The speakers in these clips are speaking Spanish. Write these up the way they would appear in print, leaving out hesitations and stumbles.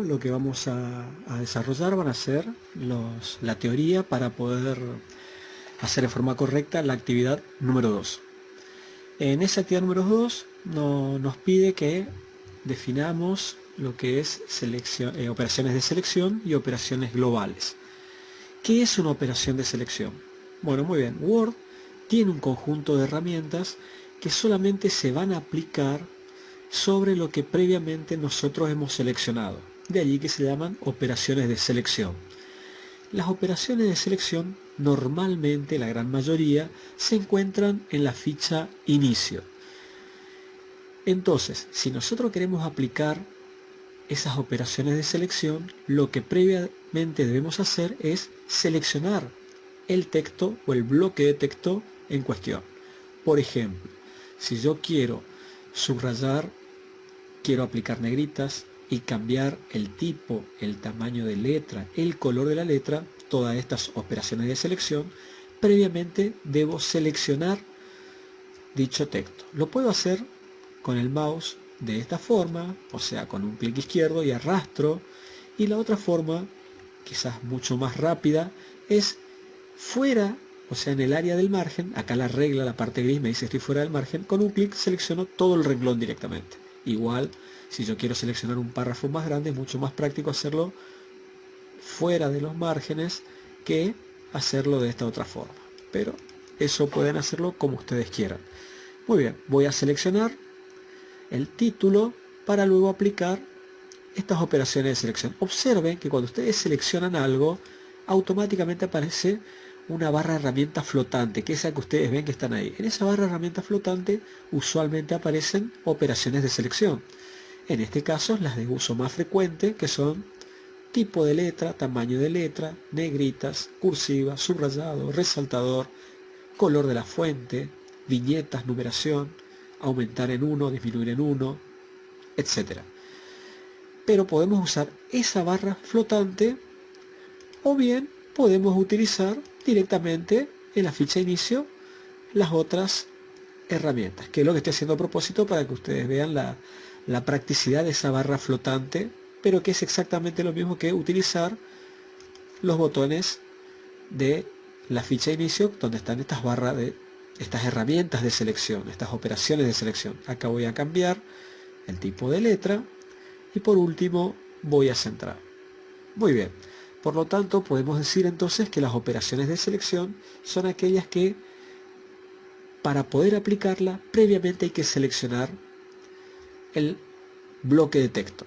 Lo que vamos a desarrollar van a ser la teoría para poder hacer de forma correcta la actividad número 2. En esa actividad número 2 nos pide que definamos lo que es operaciones de selección y operaciones globales. ¿Qué es una operación de selección? Bueno, muy bien, Word tiene un conjunto de herramientas que solamente se van a aplicar sobre lo que previamente nosotros hemos seleccionado. De allí que se llaman operaciones de selección. Las operaciones de selección normalmente, la gran mayoría, se encuentran en la ficha inicio. Entonces, si nosotros queremos aplicar esas operaciones de selección, lo que previamente debemos hacer es seleccionar el texto o el bloque de texto en cuestión. Por ejemplo, si yo quiero subrayar, quiero aplicar negritas y cambiar el tipo, el tamaño de letra, el color de la letra, todas estas operaciones de selección, previamente debo seleccionar dicho texto. Lo puedo hacer con el mouse de esta forma, o sea, con un clic izquierdo y arrastro, y la otra forma, quizás mucho más rápida, es fuera, o sea, en el área del margen. Acá la regla, la parte gris me dice estoy fuera del margen, con un clic selecciono todo el renglón directamente. Igual, si yo quiero seleccionar un párrafo más grande, es mucho más práctico hacerlo fuera de los márgenes que hacerlo de esta otra forma, pero eso pueden hacerlo como ustedes quieran. Muy bien, voy a seleccionar el título para luego aplicar estas operaciones de selección. Observen que cuando ustedes seleccionan algo, automáticamente aparece una barra de herramientas flotante, que es esa que ustedes ven que están ahí. En esa barra de herramientas flotante usualmente aparecen operaciones de selección. En este caso, las de uso más frecuente, que son tipo de letra, tamaño de letra, negritas, cursiva, subrayado, resaltador, color de la fuente, viñetas, numeración, aumentar en 1, disminuir en 1, etc. Pero podemos usar esa barra flotante o bien podemos utilizar directamente en la ficha inicio las otras herramientas, que es lo que estoy haciendo a propósito para que ustedes vean la practicidad de esa barra flotante, pero que es exactamente lo mismo que utilizar los botones de la ficha inicio donde están estas barras de estas herramientas de selección, estas operaciones de selección. Acá voy a cambiar el tipo de letra y por último voy a centrar. Muy bien, por lo tanto podemos decir entonces que las operaciones de selección son aquellas que para poder aplicarla previamente hay que seleccionar el bloque de texto.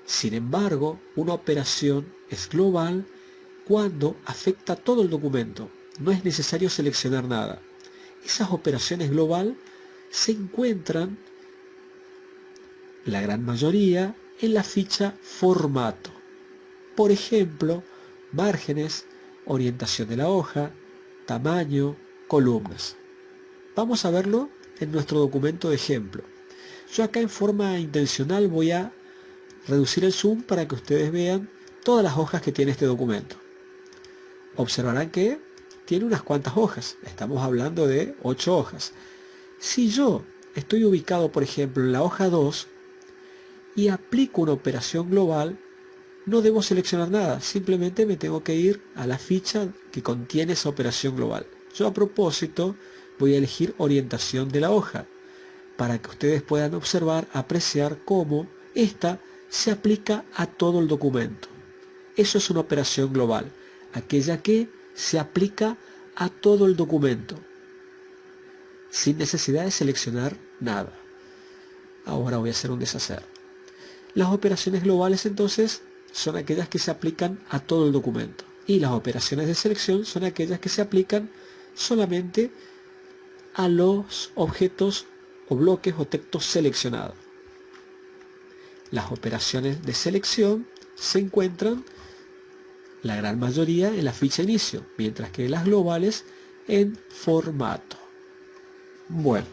Sin embargo, una operación es global cuando afecta todo el documento. No es necesario seleccionar nada. Esas operaciones global se encuentran, la gran mayoría, en la ficha formato. Por ejemplo, márgenes, orientación de la hoja, tamaño, columnas. Vamos a verlo en nuestro documento de ejemplo. Yo acá en forma intencional voy a reducir el zoom para que ustedes vean todas las hojas que tiene este documento. Observarán que tiene unas cuantas hojas. Estamos hablando de 8 hojas. Si yo estoy ubicado, por ejemplo, en la hoja 2 y aplico una operación global, no debo seleccionar nada. Simplemente me tengo que ir a la ficha que contiene esa operación global. Yo a propósito voy a elegir orientación de la hoja para que ustedes puedan observar, apreciar cómo esta se aplica a todo el documento. Eso es una operación global, aquella que se aplica a todo el documento, sin necesidad de seleccionar nada. Ahora voy a hacer un deshacer. Las operaciones globales entonces son aquellas que se aplican a todo el documento. Y las operaciones de selección son aquellas que se aplican solamente a los objetos o bloques o textos seleccionados. Las operaciones de selección se encuentran, la gran mayoría, en la ficha inicio, mientras que las globales en formato. Bueno,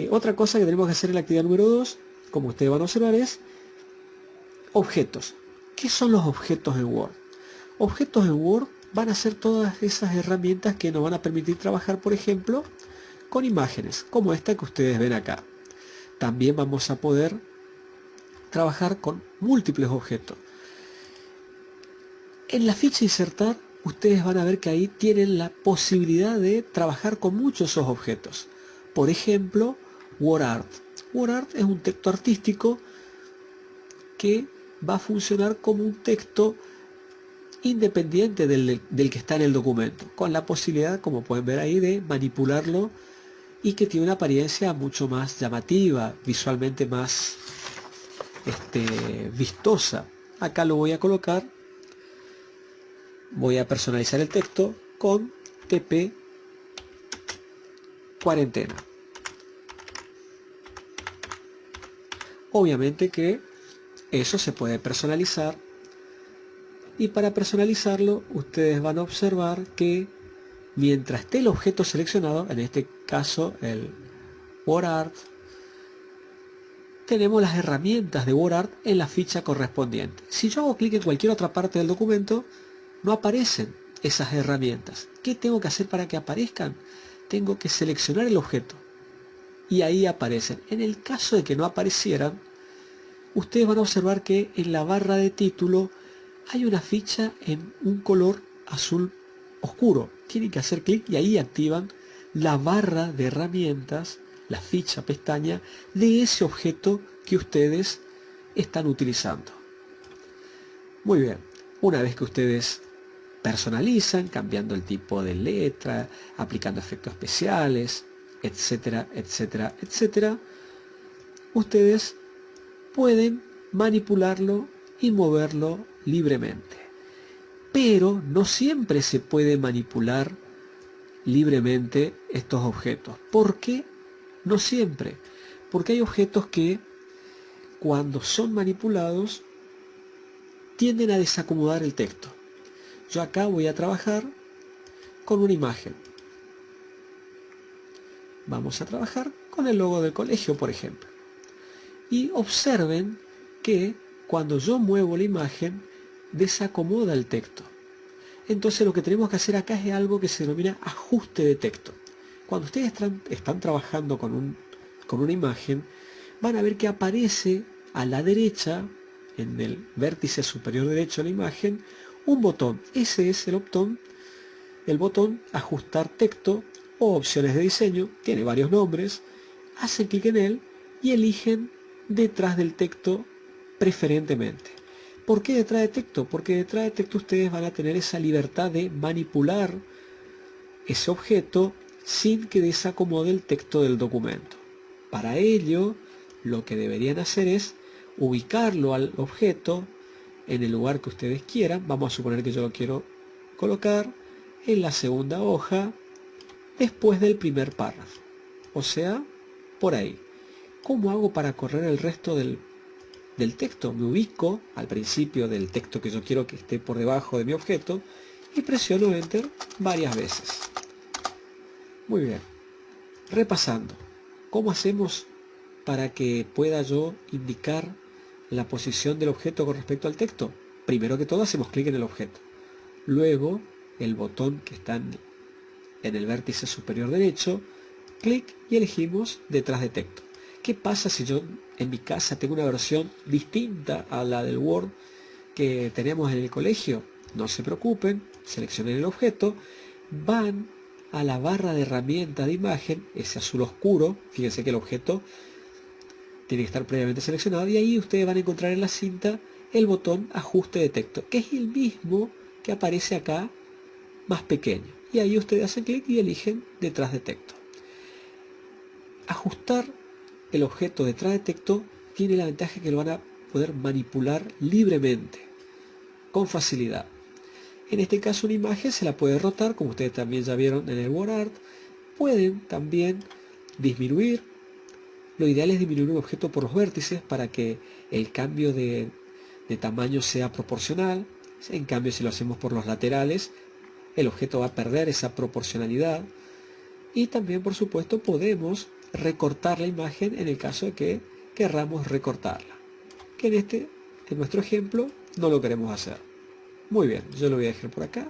otra cosa que tenemos que hacer en la actividad número 2, como ustedes van a observar, es objetos. ¿Qué son los objetos en Word? Objetos en Word van a ser todas esas herramientas que nos van a permitir trabajar, por ejemplo, con imágenes, como esta que ustedes ven acá. También vamos a poder trabajar con múltiples objetos. En la ficha insertar, ustedes van a ver que ahí tienen la posibilidad de trabajar con muchos esos objetos. Por ejemplo, WordArt. WordArt es un texto artístico que va a funcionar como un texto independiente del que está en el documento, con la posibilidad, como pueden ver ahí, de manipularlo y que tiene una apariencia mucho más llamativa, visualmente más vistosa. Acá lo voy a colocar, voy a personalizar el texto con TP cuarentena. Obviamente que eso se puede personalizar, y para personalizarlo ustedes van a observar que mientras esté el objeto seleccionado, en este caso el WordArt, tenemos las herramientas de WordArt en la ficha correspondiente. Si yo hago clic en cualquier otra parte del documento, no aparecen esas herramientas. ¿Qué tengo que hacer para que aparezcan? Tengo que seleccionar el objeto y ahí aparecen. En el caso de que no aparecieran, ustedes van a observar que en la barra de título hay una ficha en un color azul oscuro. Tienen que hacer clic y ahí activan la barra de herramientas, la ficha pestaña de ese objeto que ustedes están utilizando. Muy bien, una vez que ustedes personalizan, cambiando el tipo de letra, aplicando efectos especiales, etcétera, etcétera, etcétera, ustedes pueden manipularlo y moverlo libremente. Pero no siempre se puede manipular libremente estos objetos. ¿Por qué? No siempre. Porque hay objetos que cuando son manipulados tienden a desacomodar el texto. Yo acá voy a trabajar con una imagen. Vamos a trabajar con el logo del colegio, por ejemplo. Y observen que cuando yo muevo la imagen, desacomoda el texto. Entonces lo que tenemos que hacer acá es algo que se denomina ajuste de texto. Cuando ustedes están trabajando con una imagen, van a ver que aparece a la derecha, en el vértice superior derecho de la imagen, un botón. Ese es el botón ajustar texto o opciones de diseño. Tiene varios nombres. Hacen clic en él y eligen detrás del texto preferentemente. ¿Por qué detrás de texto? Porque detrás de texto ustedes van a tener esa libertad de manipular ese objeto sin que desacomode el texto del documento. Para ello, lo que deberían hacer es ubicarlo al objeto en el lugar que ustedes quieran. Vamos a suponer que yo lo quiero colocar en la segunda hoja después del primer párrafo. O sea, por ahí. ¿Cómo hago para correr el resto del texto? Me ubico al principio del texto que yo quiero que esté por debajo de mi objeto y presiono Enter varias veces. Muy bien. Repasando. ¿Cómo hacemos para que pueda yo indicar la posición del objeto con respecto al texto? Primero que todo hacemos clic en el objeto. Luego el botón que está en el vértice superior derecho, clic y elegimos detrás de texto. ¿Qué pasa si yo en mi casa tengo una versión distinta a la del Word que tenemos en el colegio? No se preocupen, seleccionen el objeto, van a la barra de herramientas de imagen, ese azul oscuro, fíjense que el objeto tiene que estar previamente seleccionado, y ahí ustedes van a encontrar en la cinta el botón ajuste de texto, que es el mismo que aparece acá, más pequeño. Y ahí ustedes hacen clic y eligen detrás de texto. Ajustar el objeto detrás de texto tiene la ventaja que lo van a poder manipular libremente, con facilidad. En este caso una imagen se la puede rotar, como ustedes también ya vieron en el WordArt. Pueden también disminuir. Lo ideal es disminuir un objeto por los vértices para que el cambio de tamaño sea proporcional. En cambio, si lo hacemos por los laterales, el objeto va a perder esa proporcionalidad. Y también, por supuesto, podemos recortar la imagen en el caso de que querramos recortarla, que en nuestro ejemplo no lo queremos hacer. Muy bien, yo lo voy a dejar por acá,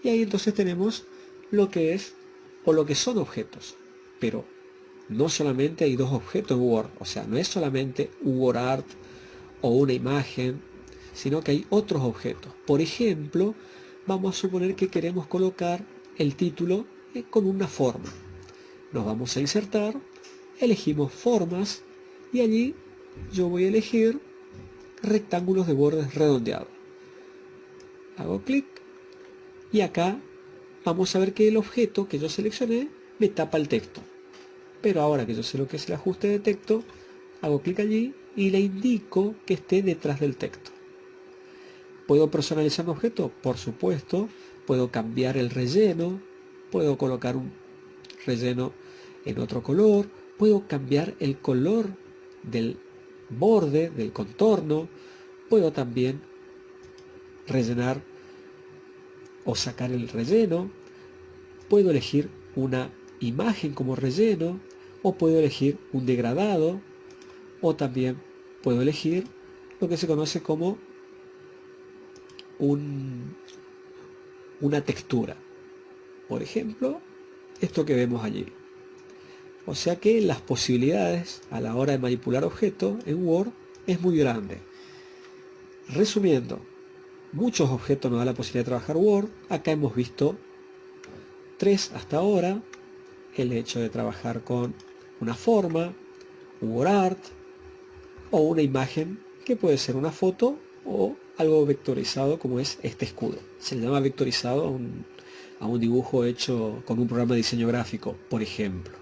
y ahí entonces tenemos lo que es o lo que son objetos. Pero no solamente hay dos objetos en Word, o sea, no es solamente WordArt o una imagen, sino que hay otros objetos. Por ejemplo, vamos a suponer que queremos colocar el título con una forma. Nos vamos a insertar, elegimos formas y allí yo voy a elegir rectángulos de bordes redondeados. Hago clic y acá vamos a ver que el objeto que yo seleccioné me tapa el texto. Pero ahora que yo sé lo que es el ajuste de texto, hago clic allí y le indico que esté detrás del texto. ¿Puedo personalizar un objeto? Por supuesto. Puedo cambiar el relleno, puedo colocar un relleno en otro color, puedo cambiar el color del borde, del contorno, puedo también rellenar o sacar el relleno, puedo elegir una imagen como relleno, o puedo elegir un degradado, o también puedo elegir lo que se conoce como una textura. Por ejemplo, esto que vemos allí. O sea que las posibilidades a la hora de manipular objetos en Word es muy grande. Resumiendo, muchos objetos nos da la posibilidad de trabajar Word. Acá hemos visto 3 hasta ahora. El hecho de trabajar con una forma, un WordArt o una imagen que puede ser una foto o algo vectorizado como es este escudo. Se le llama vectorizado a un dibujo hecho con un programa de diseño gráfico, por ejemplo.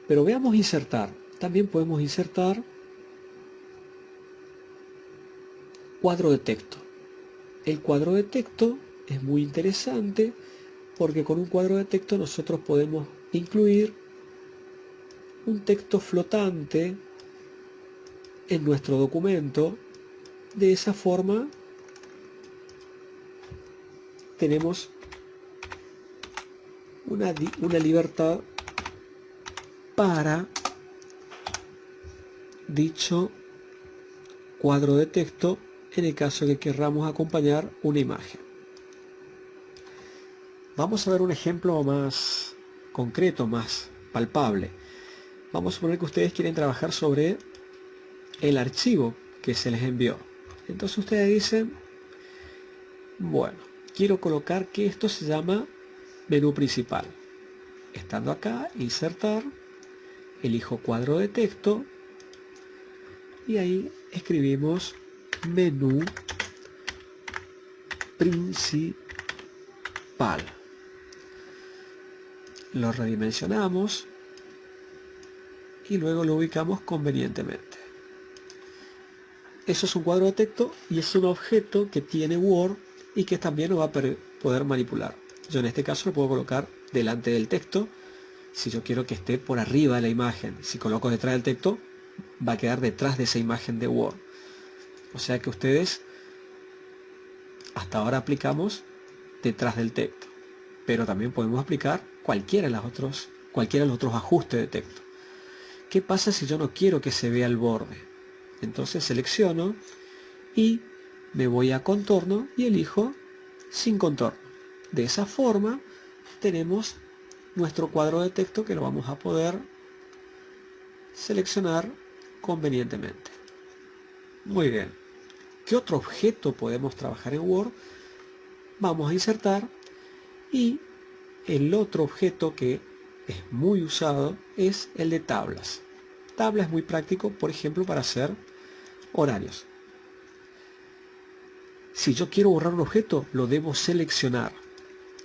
Pero veamos insertar. También podemos insertar cuadro de texto. El cuadro de texto es muy interesante porque con un cuadro de texto nosotros podemos incluir un texto flotante en nuestro documento. De esa forma tenemos una libertad para dicho cuadro de texto en el caso de que querramos acompañar una imagen. Vamos a ver un ejemplo más concreto, más palpable. Vamos a suponer que ustedes quieren trabajar sobre el archivo que se les envió. Entonces ustedes dicen, bueno, quiero colocar que esto se llama menú principal. Estando acá, insertar, elijo cuadro de texto y ahí escribimos menú principal. Lo redimensionamos y luego lo ubicamos convenientemente. Eso es un cuadro de texto y es un objeto que tiene Word y que también lo va a poder manipular. Yo en este caso lo puedo colocar delante del texto si yo quiero que esté por arriba de la imagen. Si coloco detrás del texto va a quedar detrás de esa imagen de Word. O sea que ustedes hasta ahora aplicamos detrás del texto, pero también podemos aplicar cualquiera de los otros ajustes de texto. ¿Qué pasa si yo no quiero que se vea el borde? Entonces selecciono y me voy a contorno y elijo sin contorno. De esa forma tenemos nuestro cuadro de texto que lo vamos a poder seleccionar convenientemente. Muy bien. ¿Qué otro objeto podemos trabajar en Word? Vamos a insertar y el otro objeto que es muy usado es el de tablas. Tabla es muy práctico, por ejemplo, para hacer horarios. Si yo quiero borrar un objeto, lo debo seleccionar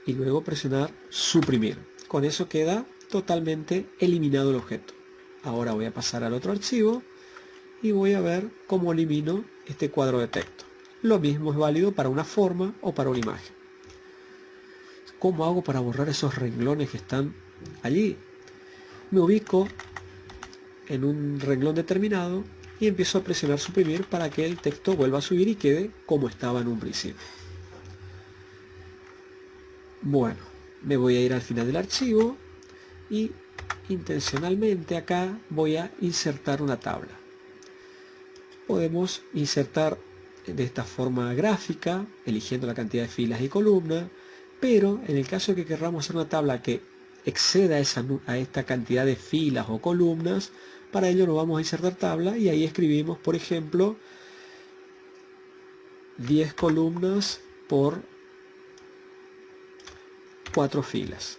y luego presionar suprimir. Con eso queda totalmente eliminado el objeto. Ahora voy a pasar al otro archivo y voy a ver cómo elimino este cuadro de texto. Lo mismo es válido para una forma o para una imagen. ¿Cómo hago para borrar esos renglones que están allí? Me ubico en un renglón determinado y empiezo a presionar suprimir para que el texto vuelva a subir y quede como estaba en un principio. Bueno, me voy a ir al final del archivo y intencionalmente acá voy a insertar una tabla. Podemos insertar de esta forma gráfica, eligiendo la cantidad de filas y columnas, pero en el caso de que queramos hacer una tabla que exceda a esta cantidad de filas o columnas, Para ello nos vamos a insertar tabla y ahí escribimos, por ejemplo, 10 columnas por 4 filas.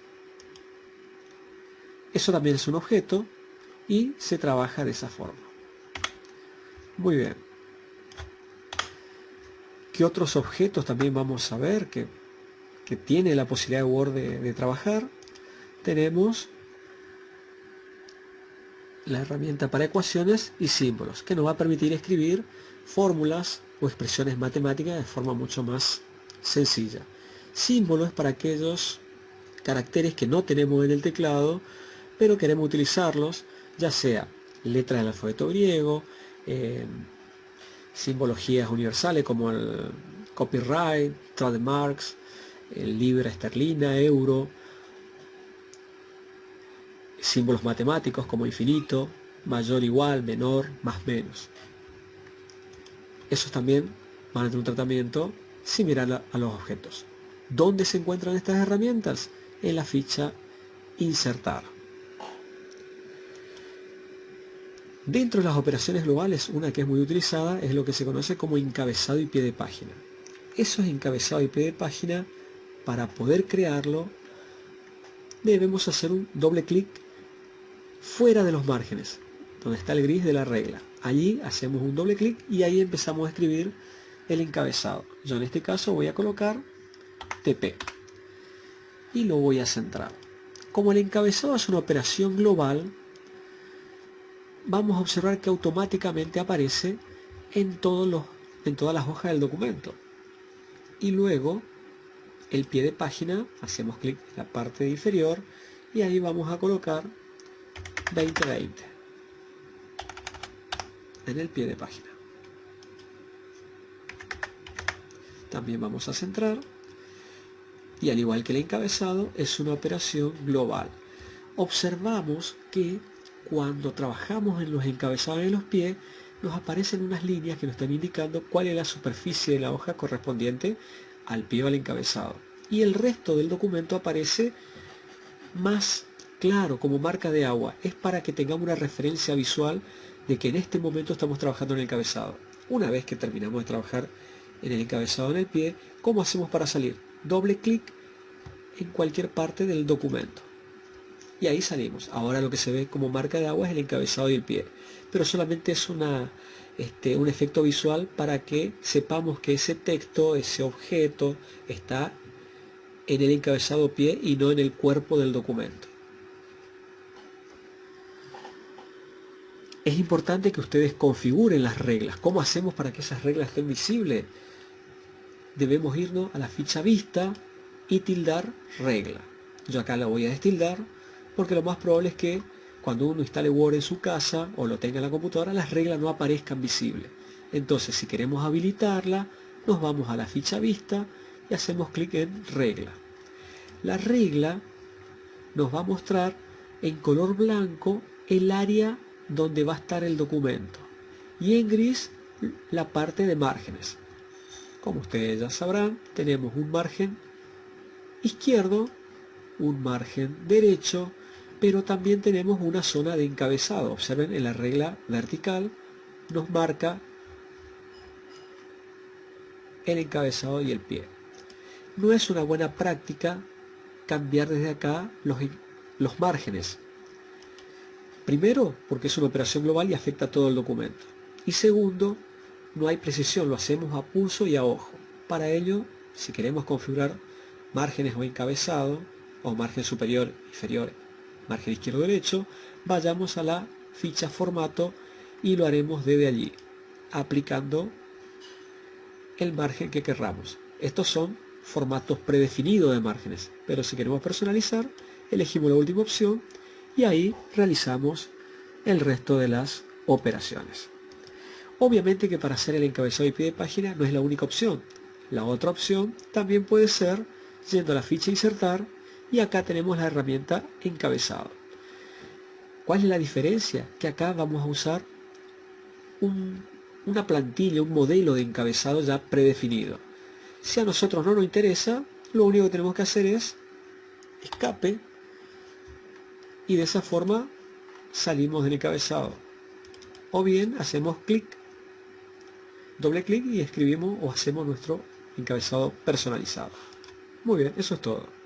Eso también es un objeto y se trabaja de esa forma. Muy bien. ¿Qué otros objetos también vamos a ver que tiene la posibilidad de Word de trabajar? Tenemos la herramienta para ecuaciones y símbolos, que nos va a permitir escribir fórmulas o expresiones matemáticas de forma mucho más sencilla. Símbolos para aquellos caracteres que no tenemos en el teclado, pero queremos utilizarlos, ya sea letras del alfabeto griego, simbologías universales como el copyright, trademarks, el libra esterlina, euro, símbolos matemáticos como infinito, mayor, igual, menor, más, menos. Esos también van a tener un tratamiento similar a los objetos. ¿Dónde se encuentran estas herramientas? En la ficha insertar. Dentro de las operaciones globales, una que es muy utilizada es lo que se conoce como encabezado y pie de página. Eso es encabezado y pie de página. Para poder crearlo, debemos hacer un doble clic fuera de los márgenes, donde está el gris de la regla. Allí hacemos un doble clic y ahí empezamos a escribir el encabezado. Yo en este caso voy a colocar TP y lo voy a centrar. Como el encabezado es una operación global, vamos a observar que automáticamente aparece en todas las hojas del documento. Y luego el pie de página, hacemos clic en la parte inferior y ahí vamos a colocar 2020 en el pie de página. También vamos a centrar y al igual que el encabezado es una operación global. Observamos que cuando trabajamos en los encabezados de los pies nos aparecen unas líneas que nos están indicando cuál es la superficie de la hoja correspondiente al pie o al encabezado, y el resto del documento aparece más claro como marca de agua. Es para que tengamos una referencia visual de que en este momento estamos trabajando en el encabezado. Una vez que terminamos de trabajar en el encabezado en el pie, ¿cómo hacemos para salir? Doble clic en cualquier parte del documento y ahí salimos. Ahora lo que se ve como marca de agua es el encabezado y el pie, pero solamente es un efecto visual para que sepamos que ese texto, ese objeto está en el encabezado pie y no en el cuerpo del documento. Es importante que ustedes configuren las reglas. ¿Cómo hacemos para que esas reglas estén visibles? Debemos irnos a la ficha vista y tildar regla. Yo acá la voy a destildar porque lo más probable es que cuando uno instale Word en su casa o lo tenga en la computadora, las reglas no aparezcan visibles. Entonces, si queremos habilitarla, nos vamos a la ficha vista y hacemos clic en regla. La regla nos va a mostrar en color blanco el área donde va a estar el documento y en gris la parte de márgenes. Como ustedes ya sabrán, tenemos un margen izquierdo, un margen derecho, pero también tenemos una zona de encabezado. Observen, en la regla vertical nos marca el encabezado y el pie. No es una buena práctica cambiar desde acá los márgenes. Primero, porque es una operación global y afecta a todo el documento. Y segundo, no hay precisión, lo hacemos a pulso y a ojo. Para ello, si queremos configurar márgenes o encabezado, o margen superior, inferior, margen izquierdo derecho, vayamos a la ficha formato y lo haremos desde allí, aplicando el margen que querramos. Estos son formatos predefinidos de márgenes, pero si queremos personalizar, elegimos la última opción y ahí realizamos el resto de las operaciones. Obviamente que para hacer el encabezado y pie de página no es la única opción. La otra opción también puede ser yendo a la ficha insertar y acá tenemos la herramienta encabezado. ¿Cuál es la diferencia? Que acá vamos a usar una plantilla, un modelo de encabezado ya predefinido. Si a nosotros no nos interesa, lo único que tenemos que hacer es escape y de esa forma salimos del encabezado. o bien hacemos clic, doble clic y escribimos o hacemos nuestro encabezado personalizado. Muy bien, eso es todo.